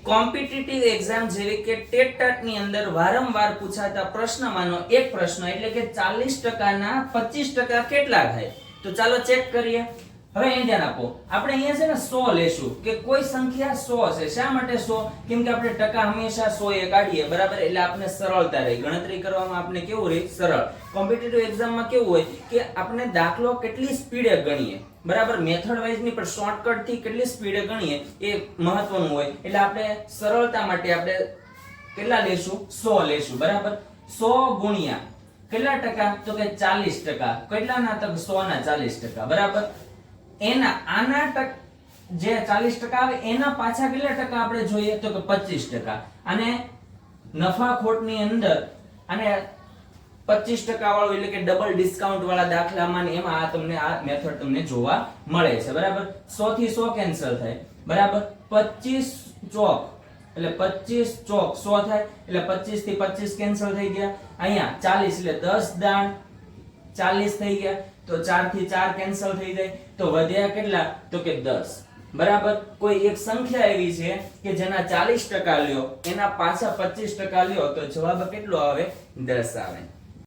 Competitive exam જેવી કે TET TAT ની અંદર વારંવાર પૂછાતા પ્રશ્નમાંનો એક પ્રશ્ન એટલે કે 40% ના 25% કેટલા થાય? તો ચાલો ચેક કરીએ. હવે અહીં ધ્યાન આપો. આપણે અહીંયા છે ને 100 લેશું કે કોઈ સંખ્યા 100 છે. શા માટે 100? કેમ કે આપણે ટકા હંમેશા 100 એ કાઢીએ, બરાબર? એટલે આપણે સરળતા રહી, ગણતરી કરવામાં આપણે કેવું રહી? સરળ. કોમ્પિટિટિવ એક્ઝામમાં કેવું હોય કે આપણે દાખલો કેટલી સ્પીડે ગણીએ, બરાબર? મેથડ વાઇઝ ની પણ શોર્ટકટ થી કેટલી સ્પીડે ગણીએ એ મહત્વનું હોય. એટલે આપણે સરળતા માટે આપણે કેટલા લેશું? 100 લેશું, બરાબર? 100 ગુણ્યા કેટલા ટકા? તો કે 40%. કેટલાના? તો 100 ના 40%, બરાબર? એના આના જે 40% આવે એના પાછા કેટલા ટકા આપણે જોઈએ? તો કે 25%. અને નફા ખોટની અંદર અને 25% વાળું એટલે કે ડબલ ડિસ્કાઉન્ટ વાળા દાખલામાં ને એમાં આ તમને આ મેથડ તમને જોવા મળે છે, બરાબર? 100 થી 100 કેન્સલ થાય, બરાબર? 25 ચોક એટલે 25 ચોક 100 થાય એટલે 25 થી 25 કેન્સલ થઈ ગયા. અહીંયા 40 એટલે 10 દાણ 40 થઈ ગયા. તો 4 થી 4 કેન્સલ થઈ જાય. તો વધ્યા કેટલા? તો કે 10, બરાબર? કોઈ એક સંખ્યા એવી છે કે જેના 40% લ્યો એના પાછા 25% લ્યો તો જવાબ કેટલો આવે? 10 આવે.